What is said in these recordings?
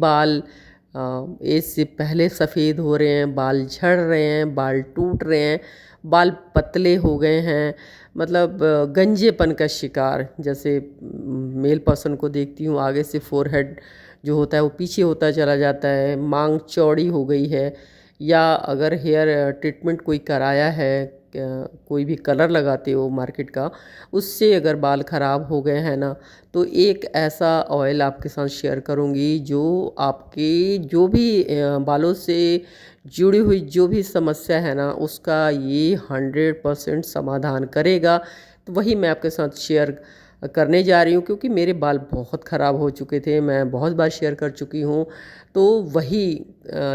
बाल एज से पहले सफ़ेद हो रहे हैं, बाल झड़ रहे हैं, बाल टूट रहे हैं, बाल पतले हो गए हैं, मतलब गंजेपन का शिकार। जैसे मेल पर्सन को देखती हूँ, आगे से फोरहेड जो होता है वो पीछे होता चला जाता है, मांग चौड़ी हो गई है। या अगर हेयर ट्रीटमेंट कोई कराया है, कोई भी कलर लगाते हो मार्केट का, उससे अगर बाल ख़राब हो गए हैं ना, तो एक ऐसा ऑयल आपके साथ शेयर करूँगी जो आपके जो भी बालों से जुड़ी हुई जो भी समस्या है ना, उसका ये 100% समाधान करेगा। तो वही मैं आपके साथ शेयर करने जा रही हूँ, क्योंकि मेरे बाल बहुत ख़राब हो चुके थे, मैं बहुत बार शेयर कर चुकी हूँ। तो वही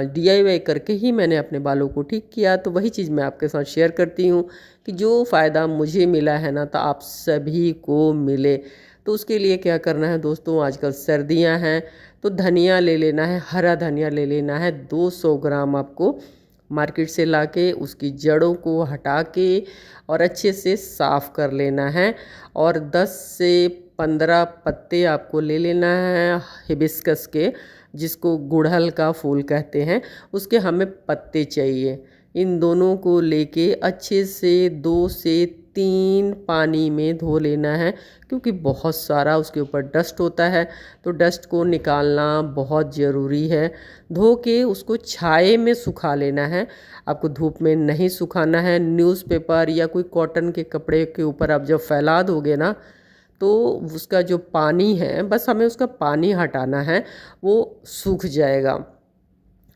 DIY करके ही मैंने अपने बालों को ठीक किया। तो वही चीज़ मैं आपके साथ शेयर करती हूँ कि जो फ़ायदा मुझे मिला है ना, तो आप सभी को मिले। तो उसके लिए क्या करना है दोस्तों, आजकल सर्दियाँ हैं, तो धनिया ले लेना है, हरा धनिया ले लेना है। 200 ग्राम आपको मार्केट से लाके उसकी जड़ों को हटा के और अच्छे से साफ़ कर लेना है। और 10 से 15 पत्ते आपको ले लेना है हिबिस्कस के, जिसको गुड़हल का फूल कहते हैं, उसके हमें पत्ते चाहिए। इन दोनों को लेके अच्छे से 2 से 3 पानी में धो लेना है, क्योंकि बहुत सारा उसके ऊपर डस्ट होता है, तो डस्ट को निकालना बहुत ज़रूरी है। धो के उसको छाये में सुखा लेना है, आपको धूप में नहीं सुखाना है। न्यूज़पेपर या कोई कॉटन के कपड़े के ऊपर आप जब फैला दोगे ना, तो उसका जो पानी है, बस हमें उसका पानी हटाना है, वो सूख जाएगा।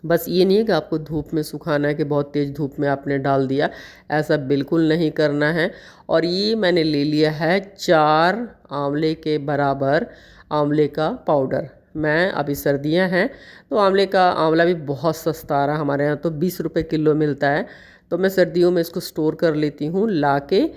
बस ये नहीं है कि आपको धूप में सुखाना है कि बहुत तेज़ धूप में आपने डाल दिया, ऐसा बिल्कुल नहीं करना है। और ये मैंने ले लिया है 4 आंवले के बराबर आंवले का पाउडर। मैं अभी सर्दियां हैं, तो आंवला भी बहुत सस्ता आ रहा है हमारे यहाँ, तो 20 रुपये किलो मिलता है। तो मैं सर्दियों में इसको स्टोर कर लेती हूँ, ला के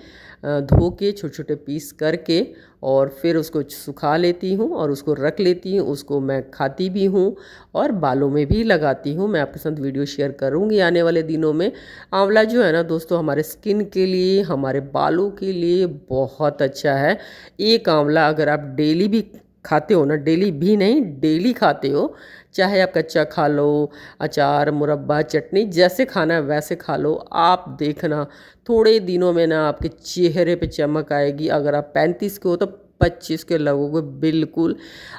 धो के छोटे छोटे पीस करके, और फिर उसको सुखा लेती हूँ और उसको रख लेती हूँ। उसको मैं खाती भी हूँ और बालों में भी लगाती हूँ। मैं आपके साथ वीडियो शेयर करूँगी आने वाले दिनों में। आंवला जो है ना दोस्तों, हमारे स्किन के लिए, हमारे बालों के लिए बहुत अच्छा है। एक आंवला अगर आप डेली भी खाते हो ना, डेली भी नहीं, डेली खाते हो, चाहे आप कच्चा खा लो, अचार, मुरब्बा, चटनी, जैसे खाना है वैसे खा लो, आप देखना थोड़े दिनों में ना आपके चेहरे पे चमक आएगी। अगर आप 35 के हो तो 25 के लगोगे बिल्कुल।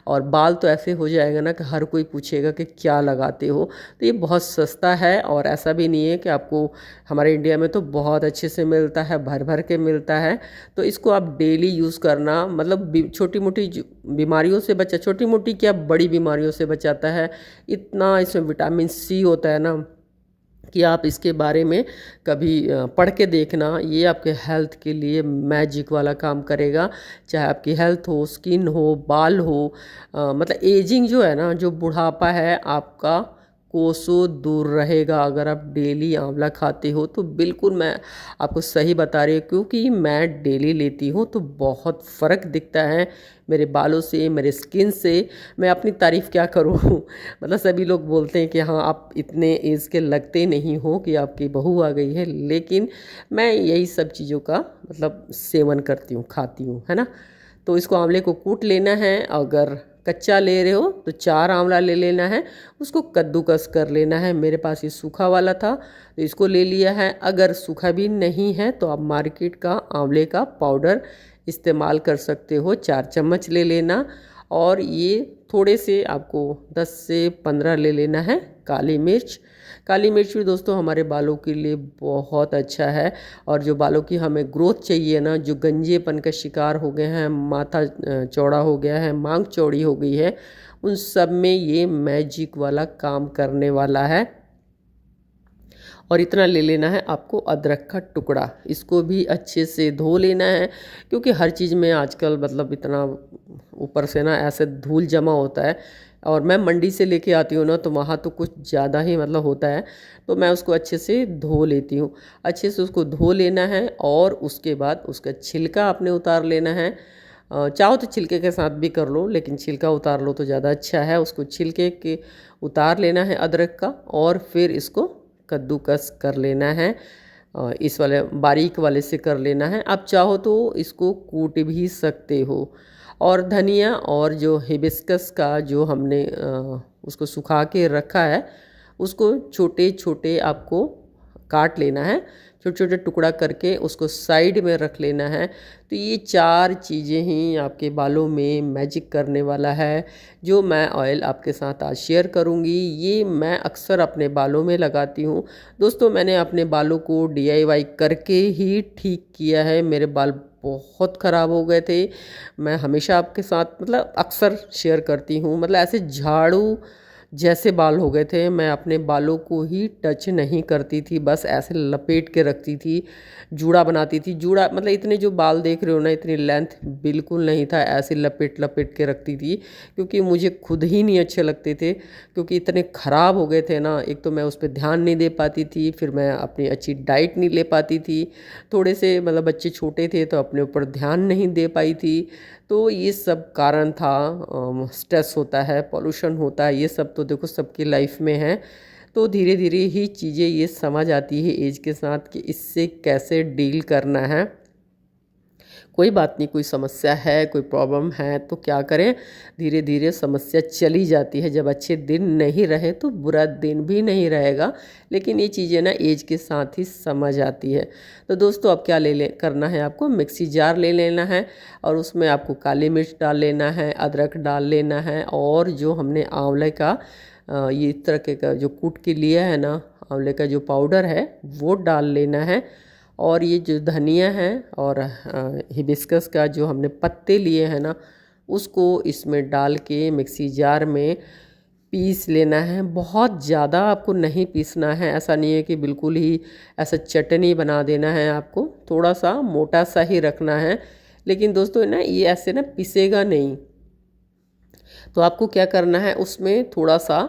और बाल तो ऐसे हो जाएगा ना कि हर कोई पूछेगा कि क्या लगाते हो। तो ये बहुत सस्ता है, और ऐसा भी नहीं है कि आपको, हमारे इंडिया में तो बहुत अच्छे से मिलता है, भर भर के मिलता है। तो इसको आप डेली यूज़ करना, मतलब छोटी मोटी बीमारियों से बचा, छोटी मोटी क्या बड़ी बीमारियों से बचाता है। इतना इसमें विटामिन C होता है ना, कि आप इसके बारे में कभी पढ़ के देखना। ये आपके हेल्थ के लिए मैजिक वाला काम करेगा। चाहे आपकी हेल्थ हो, स्किन हो, बाल हो, मतलब एजिंग जो है ना, जो बुढ़ापा है आपका, कोसों दूर रहेगा अगर आप डेली आंवला खाते हो। तो बिल्कुल मैं आपको सही बता रही हूँ, क्योंकि मैं डेली लेती हूँ तो बहुत फ़र्क दिखता है मेरे बालों से, मेरे स्किन से। मैं अपनी तारीफ़ क्या करूँ मतलब सभी लोग बोलते हैं कि हाँ, आप इतने एज के लगते नहीं हो कि आपकी बहू आ गई है, लेकिन मैं यही सब चीज़ों का मतलब सेवन करती हूँ, खाती हूँ, है ना। तो इसको आंवले को कूट लेना है। अगर कच्चा ले रहे हो तो 4 आंवला ले लेना है, उसको कद्दूकस कर लेना है। मेरे पास ये सूखा वाला था तो इसको ले लिया है। अगर सूखा भी नहीं है तो आप मार्केट का आंवले का पाउडर इस्तेमाल कर सकते हो, 4 चम्मच ले लेना। और ये थोड़े से आपको 10 से 15 ले लेना है काली मिर्च। काली मिर्च भी दोस्तों हमारे बालों के लिए बहुत अच्छा है। और जो बालों की हमें ग्रोथ चाहिए ना, जो गंजेपन का शिकार हो गए हैं, माथा चौड़ा हो गया है, मांग चौड़ी हो गई है, उन सब में ये मैजिक वाला काम करने वाला है। और इतना ले लेना है आपको अदरक का टुकड़ा, इसको भी अच्छे से धो लेना है, क्योंकि हर चीज़ में आजकल मतलब इतना ऊपर से ना ऐसे धूल जमा होता है। और मैं मंडी से लेके आती हूँ ना, तो वहाँ तो कुछ ज़्यादा ही मतलब होता है, तो मैं उसको अच्छे से धो लेती हूँ। अच्छे से उसको धो लेना है और उसके बाद उसका छिलका आपने उतार लेना है। चाहो तो छिलके के साथ भी कर लो, लेकिन छिलका उतार लो तो ज़्यादा अच्छा है। उसको छिलके के उतार लेना है अदरक का, और फिर इसको कद्दूकस कर लेना है। इस वाले बारीक वाले से कर लेना है। आप चाहो तो इसको कूट भी सकते हो। और धनिया और जो हिबिस्कस का जो हमने उसको सुखा के रखा है, उसको छोटे छोटे आपको काट लेना है, छोटे छोटे टुकड़ा करके उसको साइड में रख लेना है। तो ये 4 चीज़ें ही आपके बालों में मैजिक करने वाला है, जो मैं ऑयल आपके साथ आज शेयर करूँगी। ये मैं अक्सर अपने बालों में लगाती हूँ दोस्तों। मैंने अपने बालों को DIY करके ही ठीक किया है। मेरे बाल बहुत ख़राब हो गए थे। मैं हमेशा आपके साथ मतलब अक्सर शेयर करती हूँ, मतलब ऐसे झाड़ू जैसे बाल हो गए थे। मैं अपने बालों को ही टच नहीं करती थी, बस ऐसे लपेट के रखती थी, जूड़ा बनाती थी। जूड़ा मतलब इतने जो बाल देख रहे हो ना, इतनी लेंथ बिल्कुल नहीं था, ऐसे लपेट लपेट के रखती थी, क्योंकि मुझे खुद ही नहीं अच्छे लगते थे, क्योंकि इतने ख़राब हो गए थे ना। एक तो मैं उस पर ध्यान नहीं दे पाती थी, फिर मैं अपनी अच्छी डाइट नहीं ले पाती थी, थोड़े से मतलब बच्चे छोटे थे तो अपने ऊपर ध्यान नहीं दे पाई थी। तो ये सब कारण था। स्ट्रेस होता है, पॉल्यूशन होता है, ये सब तो देखो सबकी लाइफ में है। तो धीरे धीरे ही चीज़ें ये समझ आती है एज के साथ कि इससे कैसे डील करना है। कोई बात नहीं, कोई समस्या है, कोई प्रॉब्लम है तो क्या करें, धीरे धीरे समस्या चली जाती है। जब अच्छे दिन नहीं रहे तो बुरा दिन भी नहीं रहेगा, लेकिन ये चीज़ें ना एज के साथ ही समझ आती है। तो दोस्तों अब क्या करना है, आपको मिक्सी जार ले लेना है और उसमें आपको काली मिर्च डाल लेना है, अदरक डाल लेना है, और जो हमने आंवले का ये इस तरह के का जो कूट के लिया है ना, आंवले का जो पाउडर है वो डाल लेना है। और ये जो धनिया है और हिबिस्कस का जो हमने पत्ते लिए हैं ना, उसको इसमें डाल के मिक्सी जार में पीस लेना है। बहुत ज़्यादा आपको नहीं पीसना है, ऐसा नहीं है कि बिल्कुल ही ऐसा चटनी बना देना है, आपको थोड़ा सा मोटा सा ही रखना है। लेकिन दोस्तों ना ये ऐसे ना पिसेगा नहीं, तो आपको क्या करना है, उसमें थोड़ा सा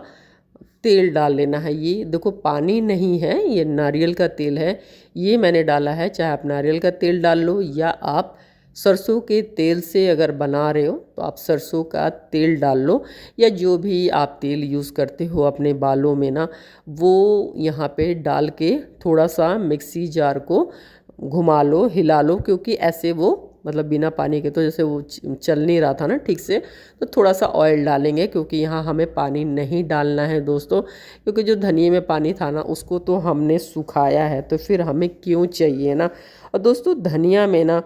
तेल डाल लेना है। ये देखो पानी नहीं है, ये नारियल का तेल है, ये मैंने डाला है। चाहे आप नारियल का तेल डाल लो या आप सरसों के तेल से अगर बना रहे हो तो आप सरसों का तेल डाल लो, या जो भी आप तेल यूज़ करते हो अपने बालों में ना, वो यहाँ पे डाल के थोड़ा सा मिक्सी जार को घुमा लो, हिला लो, क्योंकि ऐसे वो मतलब बिना पानी के तो जैसे वो चल नहीं रहा था ना ठीक से। तो थोड़ा सा ऑयल डालेंगे, क्योंकि यहाँ हमें पानी नहीं डालना है दोस्तों, क्योंकि जो धनिए में पानी था ना उसको तो हमने सुखाया है, तो फिर हमें क्यों चाहिए ना। और दोस्तों धनिया में ना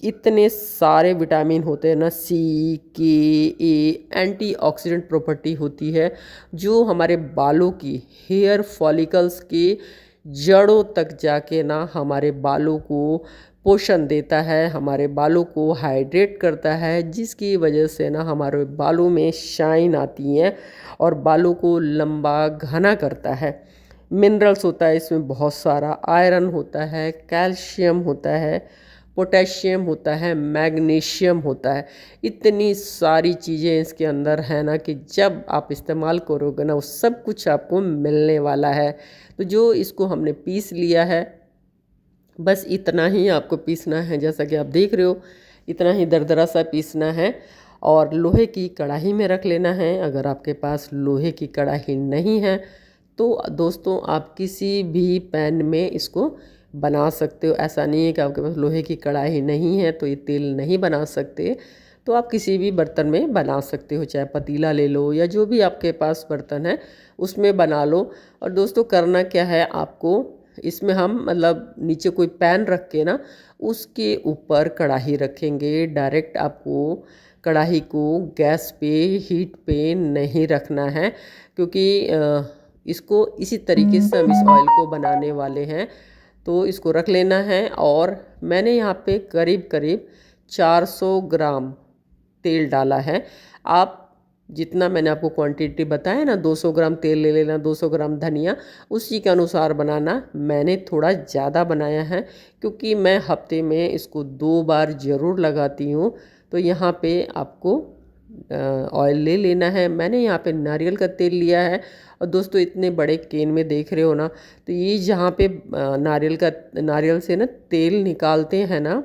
इतने सारे विटामिन होते हैं ना, C, K, A, antioxidant property होती है, जो हमारे बालों की हेयर फॉलिकल्स के जड़ों तक जाके ना हमारे बालों को पोषण देता है, हमारे बालों को हाइड्रेट करता है, जिसकी वजह से ना हमारे बालों में शाइन आती है और बालों को लंबा घना करता है। मिनरल्स होता है इसमें बहुत सारा, आयरन होता है, कैल्शियम होता है, पोटेशियम होता है, मैग्नीशियम होता है। इतनी सारी चीज़ें इसके अंदर है ना कि जब आप इस्तेमाल करोगे ना वो सब कुछ आपको मिलने वाला है। तो जो इसको हमने पीस लिया है, बस इतना ही आपको पीसना है, जैसा कि आप देख रहे हो इतना ही दरदरा सा पीसना है। और लोहे की कढ़ाई में रख लेना है। अगर आपके पास लोहे की कढ़ाई नहीं है तो दोस्तों आप किसी भी पैन में इसको बना सकते हो। ऐसा नहीं है कि आपके पास लोहे की कढ़ाई नहीं है तो ये तेल नहीं बना सकते, तो आप किसी भी बर्तन में बना सकते हो, चाहे पतीला ले लो या जो भी आपके पास बर्तन है उसमें बना लो। और दोस्तों करना क्या है आपको, इसमें हम मतलब नीचे कोई पैन रख के ना उसके ऊपर कढ़ाई रखेंगे। डायरेक्ट आपको कढ़ाई को गैस पे हीट पे नहीं रखना है, क्योंकि इसको इसी तरीके से हम इस ऑयल को बनाने वाले हैं। तो इसको रख लेना है। और मैंने यहाँ पे करीब करीब 400 ग्राम तेल डाला है। आप जितना मैंने आपको क्वांटिटी बताया ना, 200 ग्राम तेल ले लेना, 200 ग्राम धनिया, उसी के अनुसार बनाना। मैंने थोड़ा ज़्यादा बनाया है क्योंकि मैं हफ्ते में इसको 2 बार ज़रूर लगाती हूँ। तो यहाँ पे आपको ऑयल ले लेना है। मैंने यहाँ पे नारियल का तेल लिया है। और दोस्तों इतने बड़े केन में देख रहे हो ना, तो ये जहाँ पे नारियल से ना तेल निकालते हैं ना,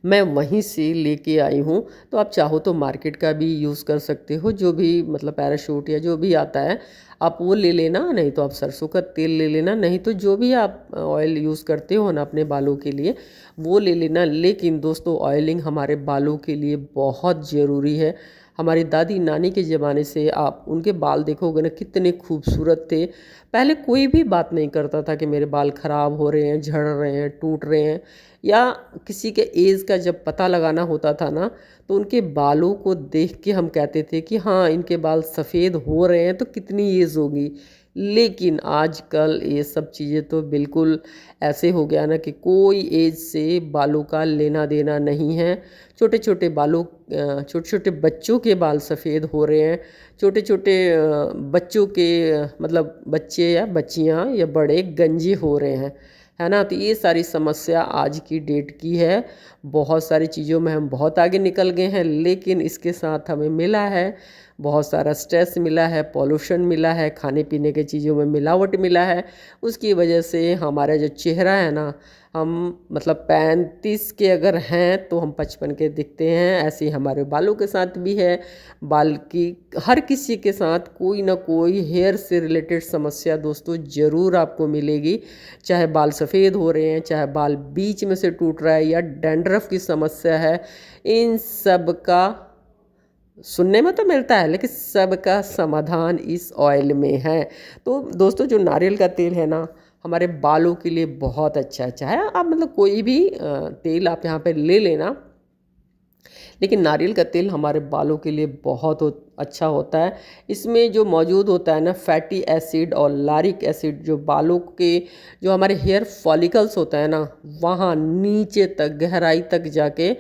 मैं वहीं से लेके आई हूँ। तो आप चाहो तो मार्केट का भी यूज़ कर सकते हो, जो भी मतलब पैराशूट या जो भी आता है आप वो ले लेना, नहीं तो आप सरसों का तेल ले लेना, नहीं तो जो भी आप ऑयल यूज़ करते हो ना अपने बालों के लिए वो ले लेना। लेकिन दोस्तों ऑयलिंग हमारे बालों के लिए बहुत ज़रूरी है। हमारी दादी नानी के ज़माने से आप उनके बाल देखोगे ना कितने खूबसूरत थे। पहले कोई भी बात नहीं करता था कि मेरे बाल ख़राब हो रहे हैं, झड़ रहे हैं, टूट रहे हैं, या किसी के एज का जब पता लगाना होता था ना, तो उनके बालों को देख के हम कहते थे कि हाँ इनके बाल सफ़ेद हो रहे हैं तो कितनी एज होगी। लेकिन आजकल ये सब चीज़ें तो बिल्कुल ऐसे हो गया ना कि कोई एज से बालों का लेना देना नहीं है। छोटे छोटे बालों छोटे छोटे बच्चों के बाल सफ़ेद हो रहे हैं, छोटे छोटे बच्चों के मतलब बच्चे या बच्चियां या बड़े गंजे हो रहे हैं, है ना। तो ये सारी समस्या आज की डेट की है। बहुत सारी चीज़ों में हम बहुत आगे निकल गए हैं, लेकिन इसके साथ हमें मिला है बहुत सारा स्ट्रेस मिला है, पॉल्यूशन मिला है, खाने पीने के चीज़ों में मिलावट मिला है। उसकी वजह से हमारा जो चेहरा है ना, हम मतलब 35 के अगर हैं तो हम 55 के दिखते हैं। ऐसे ही हमारे बालों के साथ भी है। बाल की हर किसी के साथ कोई ना कोई हेयर से रिलेटेड समस्या दोस्तों ज़रूर आपको मिलेगी। चाहे बाल सफ़ेद हो रहे हैं, चाहे बाल बीच में से टूट रहा है, या डैंड्रफ की समस्या है, इन सब का सुनने में तो मिलता है लेकिन सबका समाधान इस ऑयल में है। तो दोस्तों जो नारियल का तेल है ना, हमारे बालों के लिए बहुत अच्छा है। चाहे आप मतलब कोई भी तेल आप यहाँ पे ले लेना, लेकिन नारियल का तेल हमारे बालों के लिए बहुत अच्छा होता है। इसमें जो मौजूद होता है ना फैटी एसिड और लारिक एसिड, जो बालों के जो हमारे हेयर फॉलिकल्स होता है ना, वहाँ नीचे तक गहराई तक जाके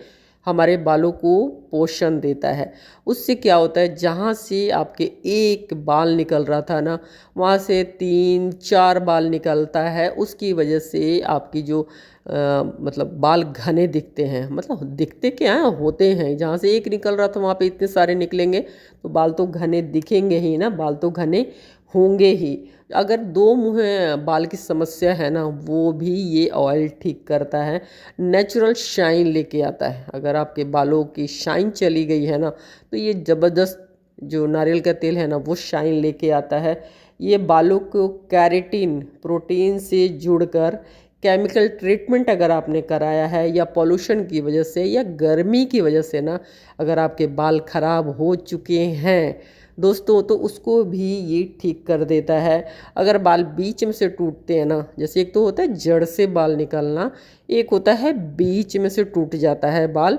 हमारे बालों को पोषण देता है। उससे क्या होता है, जहाँ से आपके एक बाल निकल रहा था ना, वहाँ से 3-4 बाल निकलता है। उसकी वजह से आपकी जो मतलब बाल घने दिखते हैं, मतलब दिखते क्या हैं, होते हैं। जहाँ से एक निकल रहा था वहाँ पे इतने सारे निकलेंगे तो बाल तो घने दिखेंगे ही ना, बाल तो घने होंगे ही। अगर दो मुँह बाल की समस्या है ना, वो भी ये ऑयल ठीक करता है, नेचुरल शाइन लेके आता है। अगर आपके बालों की शाइन चली गई है ना, तो ये ज़बरदस्त जो नारियल का तेल है ना वो शाइन लेके आता है। ये बालों को कैरेटिन प्रोटीन से जुड़कर केमिकल ट्रीटमेंट अगर आपने कराया है, या पॉल्यूशन की वजह से या गर्मी की वजह से ना अगर आपके बाल ख़राब हो चुके हैं दोस्तों, तो उसको भी ये ठीक कर देता है। अगर बाल बीच में से टूटते हैं ना, जैसे एक तो होता है जड़ से बाल निकलना, एक होता है बीच में से टूट जाता है बाल।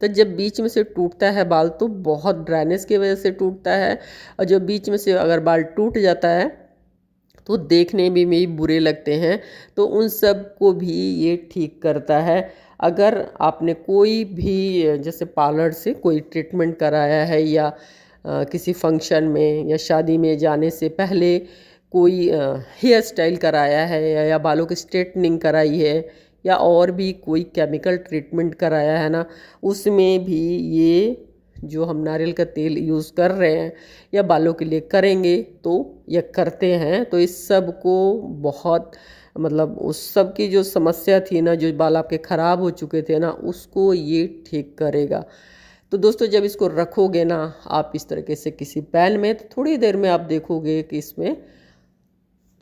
तो जब बीच में से टूटता है बाल तो बहुत ड्राइनेस की वजह से टूटता है, और जो बीच में से अगर बाल टूट जाता है तो देखने में भी बुरे लगते हैं। तो उन सब को भी ये ठीक करता है। अगर आपने कोई भी जैसे पार्लर से कोई ट्रीटमेंट कराया है, या किसी फंक्शन में या शादी में जाने से पहले कोई हेयर स्टाइल कराया है, या बालों की स्ट्रेटनिंग कराई है, या और भी कोई केमिकल ट्रीटमेंट कराया है ना, उसमें भी ये जो हम नारियल का तेल यूज़ कर रहे हैं या बालों के लिए करेंगे तो या करते हैं, तो इस सब को बहुत मतलब उस सब की जो समस्या थी ना, जो बाल आपके ख़राब हो चुके थे ना, उसको ये ठीक करेगा। तो दोस्तों जब इसको रखोगे ना आप इस तरीके से किसी पैन में, तो थोड़ी देर में आप देखोगे कि इसमें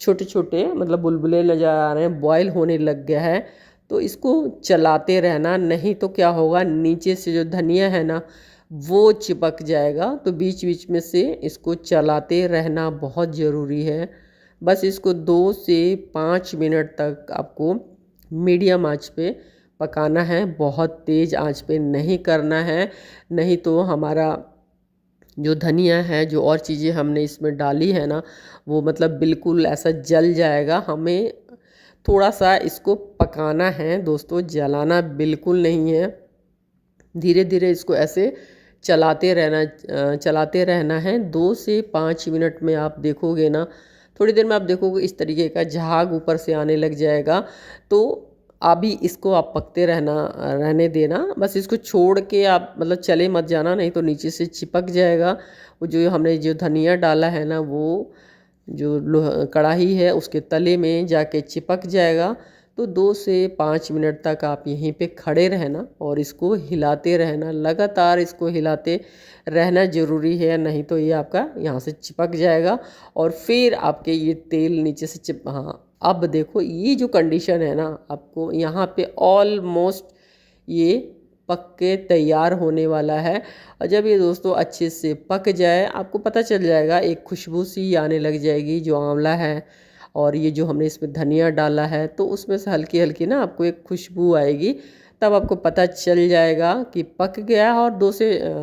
छोटे छोटे मतलब बुलबुले नज़र आ रहे हैं, बॉयल होने लग गया है। तो इसको चलाते रहना, नहीं तो क्या होगा, नीचे से जो धनिया है ना वो चिपक जाएगा। तो बीच बीच में से इसको चलाते रहना बहुत ज़रूरी है। बस इसको 2 से 5 मिनट तक आपको मीडियम आंच पे पकाना है, बहुत तेज़ आंच पे नहीं करना है, नहीं तो हमारा जो धनिया है, जो और चीज़ें हमने इसमें डाली है ना, वो मतलब बिल्कुल ऐसा जल जाएगा। हमें थोड़ा सा इसको पकाना है दोस्तों, जलाना बिल्कुल नहीं है। धीरे धीरे इसको ऐसे चलाते रहना है। 2 से 5 मिनट में आप देखोगे ना, थोड़ी देर में आप देखोगे इस तरीके का झाग ऊपर से आने लग जाएगा। तो अभी इसको आप पकते रहने देना, बस इसको छोड़ के आप मतलब चले मत जाना, नहीं तो नीचे से चिपक जाएगा। वो जो हमने जो धनिया डाला है ना, वो जो कढ़ाई है उसके तले में जाके चिपक जाएगा। तो 2 से 5 मिनट तक आप यहीं पे खड़े रहना और इसको हिलाते रहना, लगातार इसको हिलाते रहना ज़रूरी है, नहीं तो ये आपका यहाँ से चिपक जाएगा और फिर आपके ये तेल नीचे से हाँ, अब देखो ये जो कंडीशन है ना, आपको यहाँ पे ऑलमोस्ट ये पक के तैयार होने वाला है। और जब ये दोस्तों अच्छे से पक जाए, आपको पता चल जाएगा, एक खुशबू सी आने लग जाएगी जो आंवला है और ये जो हमने इसमें धनिया डाला है, तो उसमें से हल्की हल्की ना आपको एक खुशबू आएगी। तब आपको पता चल जाएगा कि पक गया है। और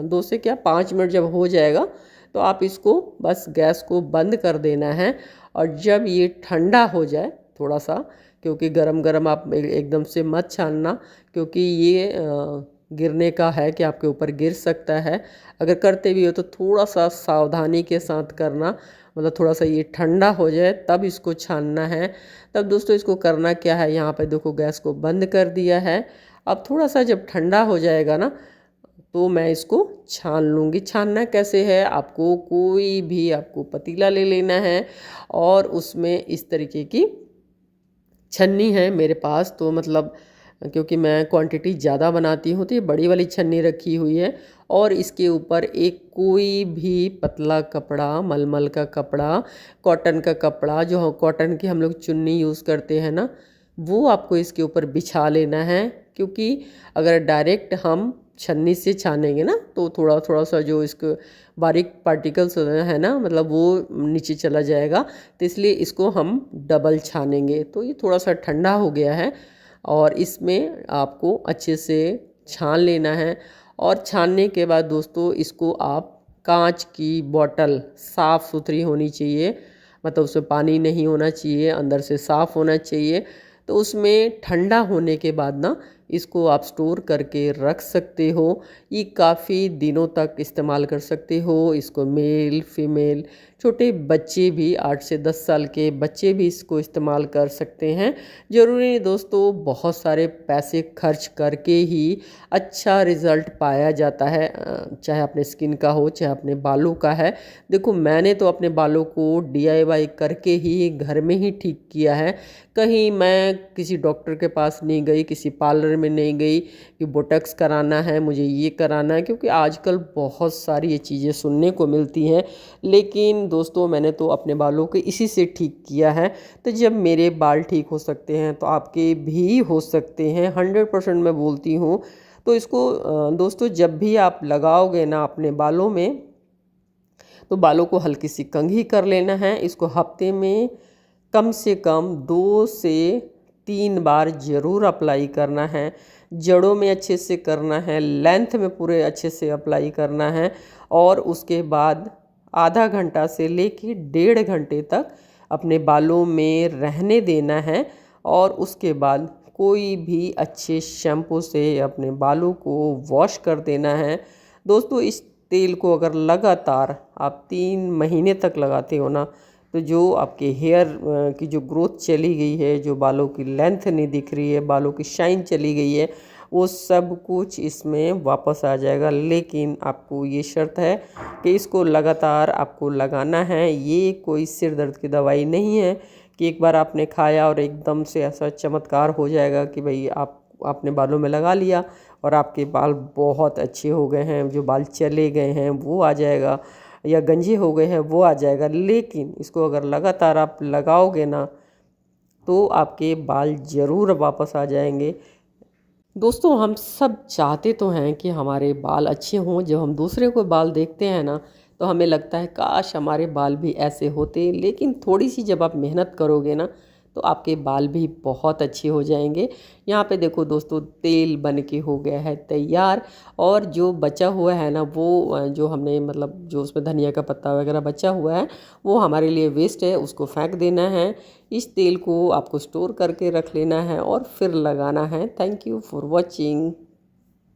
दो से क्या 5 मिनट जब हो जाएगा तो आप इसको बस गैस को बंद कर देना है। और जब ये ठंडा हो जाए थोड़ा सा, क्योंकि गरम गरम आप एकदम से मत छानना, क्योंकि ये गिरने का है कि आपके ऊपर गिर सकता है। अगर करते भी हो तो थोड़ा सा सावधानी के साथ करना, मतलब थोड़ा सा ये ठंडा हो जाए तब इसको छानना है। तब दोस्तों इसको करना क्या है, यहाँ पे देखो गैस को बंद कर दिया है। अब थोड़ा सा जब ठंडा हो जाएगा ना, तो मैं इसको छान लूँगी। छानना कैसे है, आपको कोई भी आपको पतीला ले लेना है और उसमें इस तरीके की छन्नी है मेरे पास, तो मतलब क्योंकि मैं क्वांटिटी ज़्यादा बनाती हूँ तो ये बड़ी वाली छन्नी रखी हुई है। और इसके ऊपर एक कोई भी पतला कपड़ा, मलमल का कपड़ा, कॉटन का कपड़ा, जो कॉटन की हम लोग चुन्नी यूज़ करते हैं ना, वो आपको इसके ऊपर बिछा लेना है। क्योंकि अगर डायरेक्ट हम छन्नी से छानेंगे ना तो थोड़ा थोड़ा सा जो इसको बारीक पार्टिकल्स है ना, मतलब वो नीचे चला जाएगा। तो इसलिए इसको हम डबल छानेंगे। तो ये थोड़ा सा ठंडा हो गया है और इसमें आपको अच्छे से छान लेना है। और छानने के बाद दोस्तों इसको आप कांच की बोतल, साफ़ सुथरी होनी चाहिए, मतलब उसमें पानी नहीं होना चाहिए, अंदर से साफ़ होना चाहिए। तो उसमें ठंडा होने के बाद ना इसको आप स्टोर करके रख सकते हो। ये काफ़ी दिनों तक इस्तेमाल कर सकते हो। इसको मेल फीमेल छोटे बच्चे भी, 8 से 10 साल के बच्चे भी इसको इस्तेमाल कर सकते हैं। ज़रूरी नहीं दोस्तों बहुत सारे पैसे खर्च करके ही अच्छा रिज़ल्ट पाया जाता है, चाहे अपने स्किन का हो चाहे अपने बालों का है। देखो मैंने तो अपने बालों को DIY करके ही घर में ही ठीक किया है। कहीं मैं किसी डॉक्टर के पास नहीं गई, किसी पार्लर में नहीं गई कि बोटक्स कराना है, मुझे ये कराना है, क्योंकि आजकल बहुत सारी ये चीज़ें सुनने को मिलती हैं। लेकिन दोस्तों मैंने तो अपने बालों को इसी से ठीक किया है। तो जब मेरे बाल ठीक हो सकते हैं तो आपके भी हो सकते हैं, 100% मैं बोलती हूँ। तो इसको दोस्तों जब भी आप लगाओगे ना अपने बालों में, तो बालों को हल्की सी कंघी कर लेना है। इसको हफ्ते में कम से कम 2 से 3 बार ज़रूर अप्लाई करना है। जड़ों में अच्छे से करना है, लेंथ में पूरे अच्छे से अप्लाई करना है। और उसके बाद आधा घंटा से लेके 1.5 घंटे तक अपने बालों में रहने देना है। और उसके बाद कोई भी अच्छे शैम्पू से अपने बालों को वॉश कर देना है। दोस्तों इस तेल को अगर लगातार आप 3 महीने तक लगाते हो ना, तो जो आपके हेयर की जो ग्रोथ चली गई है, जो बालों की लेंथ नहीं दिख रही है, बालों की शाइन चली गई है, वो सब कुछ इसमें वापस आ जाएगा। लेकिन आपको ये शर्त है कि इसको लगातार आपको लगाना है। ये कोई सिर दर्द की दवाई नहीं है कि एक बार आपने खाया और एकदम से ऐसा चमत्कार हो जाएगा कि भाई आपने बालों में लगा लिया और आपके बाल बहुत अच्छे हो गए हैं, जो बाल चले गए हैं वो आ जाएगा, या गंजे हो गए हैं वो आ जाएगा। लेकिन इसको अगर लगातार आप लगाओगे ना, तो आपके बाल ज़रूर वापस आ जाएंगे। दोस्तों हम सब चाहते तो हैं कि हमारे बाल अच्छे हों। जब हम दूसरे को बाल देखते हैं ना, तो हमें लगता है काश हमारे बाल भी ऐसे होते। लेकिन थोड़ी सी जब आप मेहनत करोगे ना, तो आपके बाल भी बहुत अच्छे हो जाएंगे। यहाँ पे देखो दोस्तों तेल बन के हो गया है तैयार। और जो बचा हुआ है ना, वो जो हमने मतलब जो उसमें धनिया का पत्ता वगैरह बचा हुआ है, वो हमारे लिए वेस्ट है, उसको फेंक देना है। इस तेल को आपको स्टोर करके रख लेना है और फिर लगाना है। Thank you for watching.